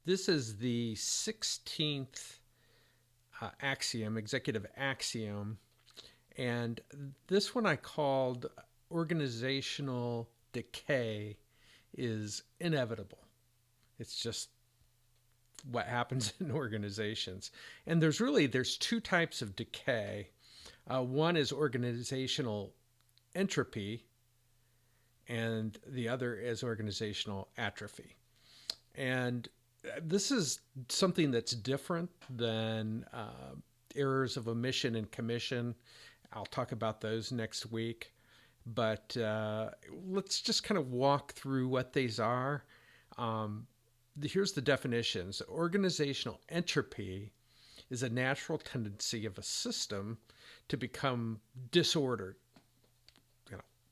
This is the 16th axiom, executive axiom. And this one I called organizational decay is inevitable. It's just what happens in organizations. And there's two types of decay. One is organizational entropy, and the other is organizational atrophy. And this is something that's different than errors of omission and commission. I'll talk about those next week. But let's just kind of walk through what these are. Um, Here's the definitions. Organizational entropy is a natural tendency of a system to become disordered,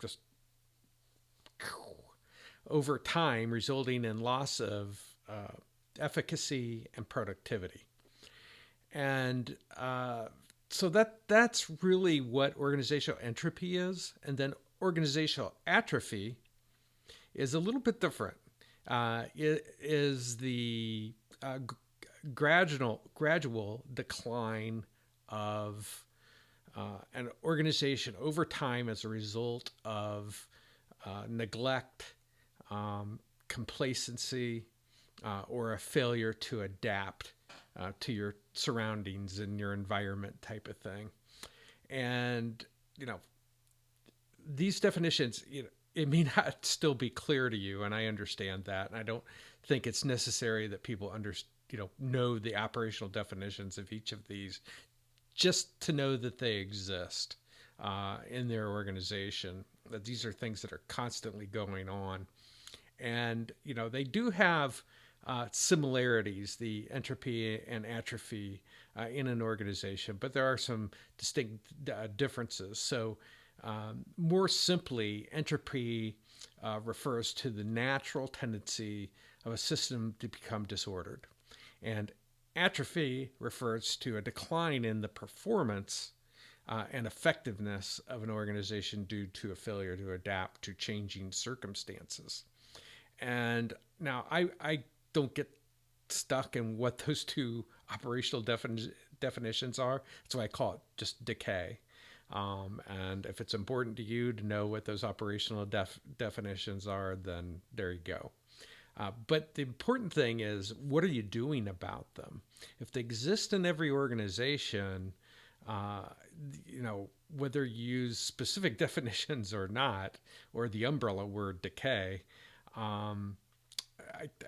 just over time, resulting in loss of efficacy and productivity. And so that's really what organizational entropy is. And then organizational atrophy is a little bit different. It is the gradual decline of an organization over time as a result of neglect, complacency, or a failure to adapt to your surroundings and your environment type of thing. And, you know, these definitions, it may not still be clear to you, and I understand that. And I don't think it's necessary that people know the operational definitions of each of these just to know that they exist in their organization. That these are things that are constantly going on, and they do have similarities, the entropy and atrophy in an organization, but there are some distinct differences. So, more simply, entropy refers to the natural tendency of a system to become disordered, and atrophy refers to a decline in the performance and effectiveness of an organization due to a failure to adapt to changing circumstances. And now I don't get stuck in what those two operational definitions are. That's why I call it just decay. And if it's important to you to know what those operational definitions are, then there you go. But the important thing is, what are you doing about them? If they exist in every organization, uh, whether you use specific definitions or not, or the umbrella word decay, um,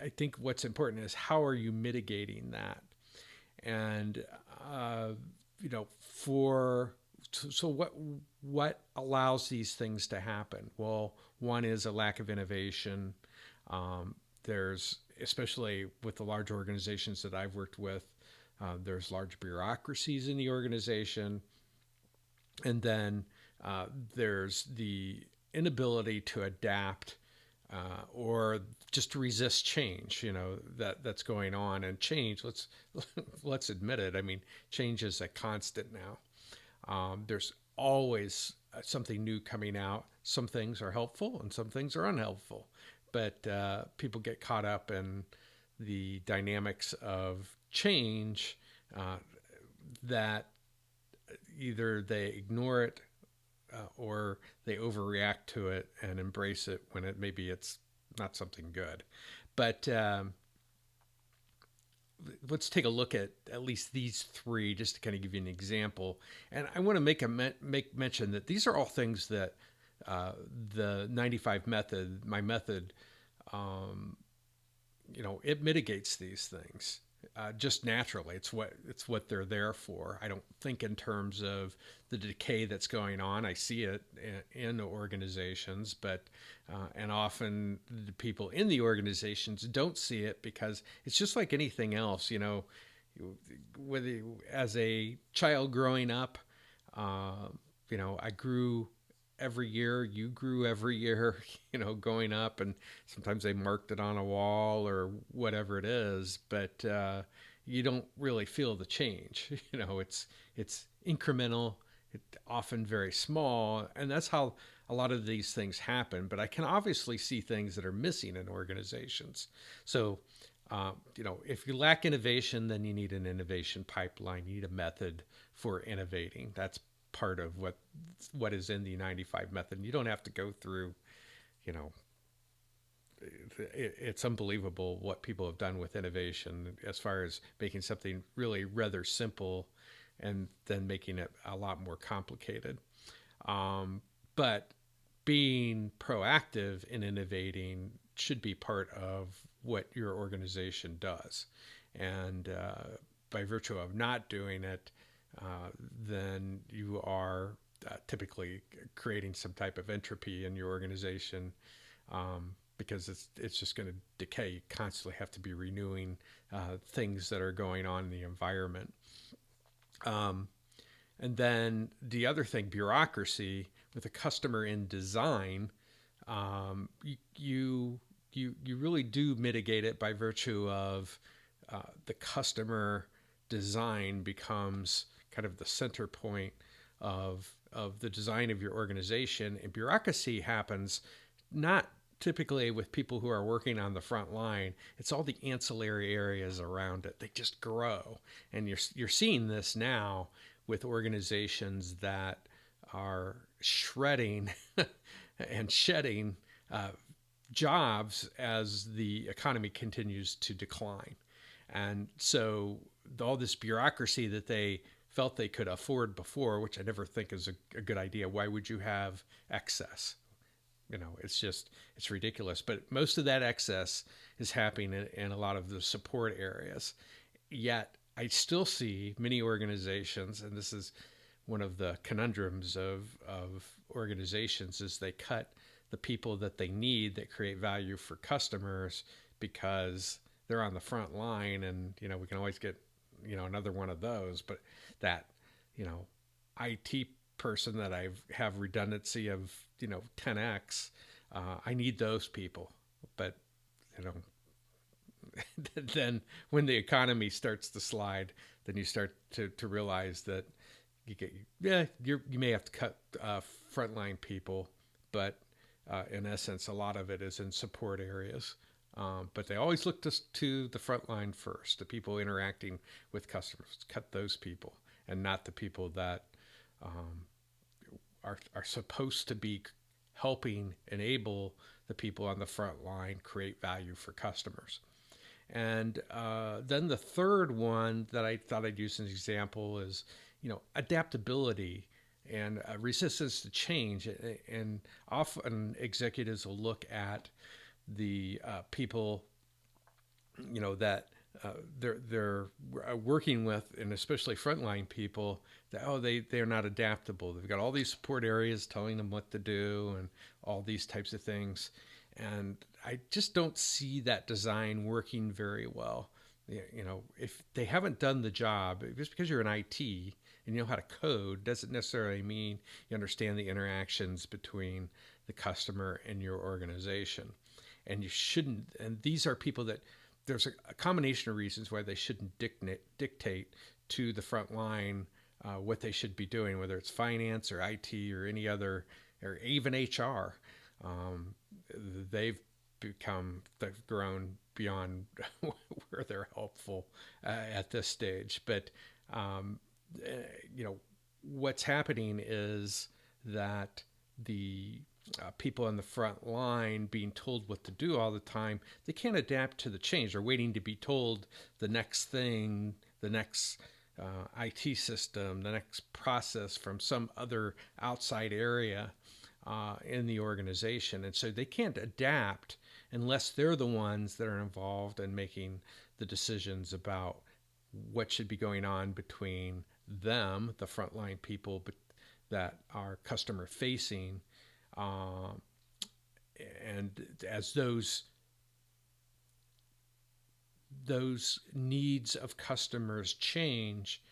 I think what's important is how are you mitigating that? And uh, for so what allows these things to happen? Well, one is a lack of innovation. There's, especially with the large organizations that I've worked with, there's large bureaucracies in the organization, and then there's the inability to adapt or just to resist change. That's going on, and change. Let's admit it. I mean, change is a constant now. There's always something new coming out. Some things are helpful and some things are unhelpful, but people get caught up in the dynamics of change that either they ignore it or they overreact to it and embrace it when maybe it's not something good. But let's take a look at least these three, just to kind of give you an example. And I want to make mention that these are all things that the 95 method, my method, um, it mitigates these things just naturally. It's what they're there for. I don't think in terms of the decay that's going on. I see it in organizations, but and often the people in the organizations don't see it because it's just like anything else. Whether as a child growing up, I grew every year, you grew every year, going up, and sometimes they marked it on a wall or whatever it is, but you don't really feel the change. It's incremental, often very small, and that's how a lot of these things happen. But I can obviously see things that are missing in organizations. So If you lack innovation, then you need an innovation pipeline. You need a method for innovating. That's part of what is in the 95 method. You don't have to go through, you know, it's unbelievable what people have done with innovation as far as making something really rather simple and then making it a lot more complicated. But being proactive in innovating should be part of what your organization does. And by virtue of not doing it, then you are typically creating some type of entropy in your organization, because it's just going to decay. You constantly have to be renewing things that are going on in the environment. And then the other thing, bureaucracy with a customer in design, you really do mitigate it by virtue of the customer design becomes kind of the center point of the design of your organization. And bureaucracy happens not typically with people who are working on the front line. It's all the ancillary areas around it. They just grow. And you're seeing this now with organizations that are shredding and shedding jobs as the economy continues to decline. And so all this bureaucracy that they felt they could afford before, which I never think is a good idea. Why would you have excess? It's ridiculous. But most of that excess is happening in a lot of the support areas. Yet I still see many organizations, and this is one of the conundrums of organizations, is they cut the people that they need that create value for customers because they're on the front line, and we can always get another one of those. But that IT person that I have redundancy of 10x, I need those people. But then when the economy starts to slide, then you start to realize that you may have to cut frontline people, but in essence, a lot of it is in support areas. But they always look to the front line first, the people interacting with customers. Cut those people, and not the people that are supposed to be helping enable the people on the front line create value for customers. And then the third one that I thought I'd use as an example is, adaptability and resistance to change. And often executives will look at the people, that they're working with, and especially frontline people, that they're not adaptable. They've got all these support areas telling them what to do and all these types of things. And I just don't see that design working very well. If they haven't done the job, just because you're in IT and you know how to code doesn't necessarily mean you understand the interactions between the customer and your organization. And you shouldn't, and these are people that there's a combination of reasons why they shouldn't dictate to the front line what they should be doing, whether it's finance or IT or any other, or even HR. They've grown beyond where they're helpful at this stage. But, what's happening is that the people on the front line being told what to do all the time, they can't adapt to the change. They're waiting to be told the next thing, the next IT system, the next process from some other outside area in the organization. And so they can't adapt unless they're the ones that are involved in making the decisions about what should be going on between them, the frontline people that are customer facing, and as those needs of customers change,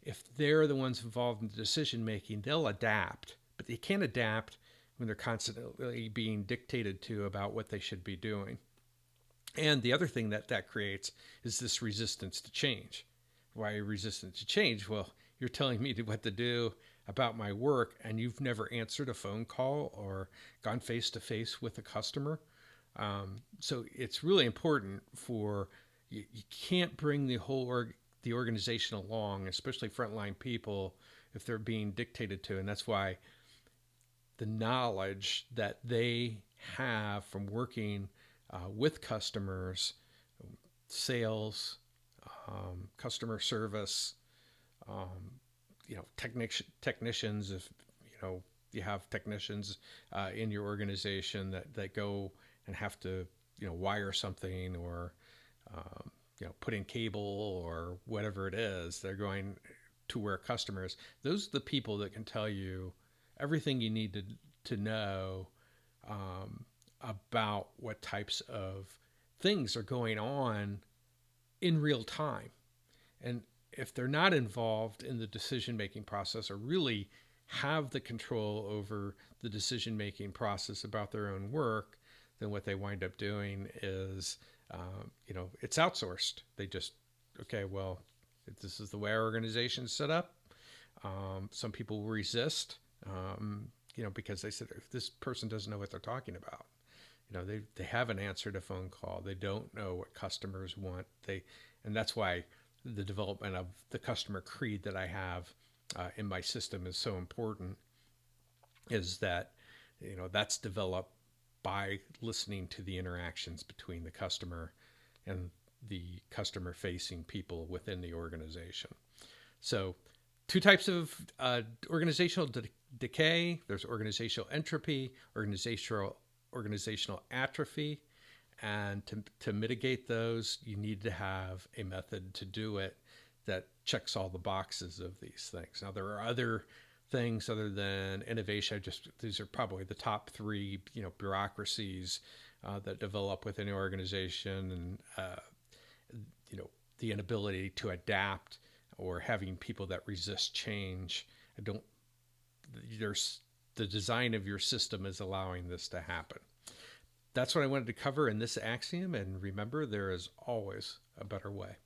if they're the ones involved in the decision making, they'll adapt. But they can't adapt when they're constantly being dictated to about what they should be doing. And the other thing that creates is this resistance to change. Why are you resistant to change? Well, you're telling me what to do about my work, and you've never answered a phone call or gone face to face with a customer. So it's really important for You can't bring the organization along, especially frontline people, if they're being dictated to. And that's why the knowledge that they have from working with customers, sales, customer service, um, technicians, if you have technicians in your organization that go and have to wire something, or put in cable or whatever it is, they're going to where customers. Those are the people that can tell you everything you need to know about what types of things are going on in real time. And if they're not involved in the decision making process, or really have the control over the decision making process about their own work, then what they wind up doing is, it's outsourced. They just, okay, well, this is the way our organization is set up. Some people will resist, because they said, if this person doesn't know what they're talking about, they haven't answered a phone call. They don't know what customers want. And that's why the development of the customer creed that I have in my system is so important, is that, that's developed by listening to the interactions between the customer and the customer facing people within the organization. So 2 types of organizational decay. There's organizational entropy, organizational atrophy. And to mitigate those, you need to have a method to do it that checks all the boxes of these things. Now, there are other things other than innovation. These are probably the top 3, bureaucracies that develop within an organization, and the inability to adapt, or having people that resist change. The design of your system is allowing this to happen. That's what I wanted to cover in this axiom. And remember, there is always a better way.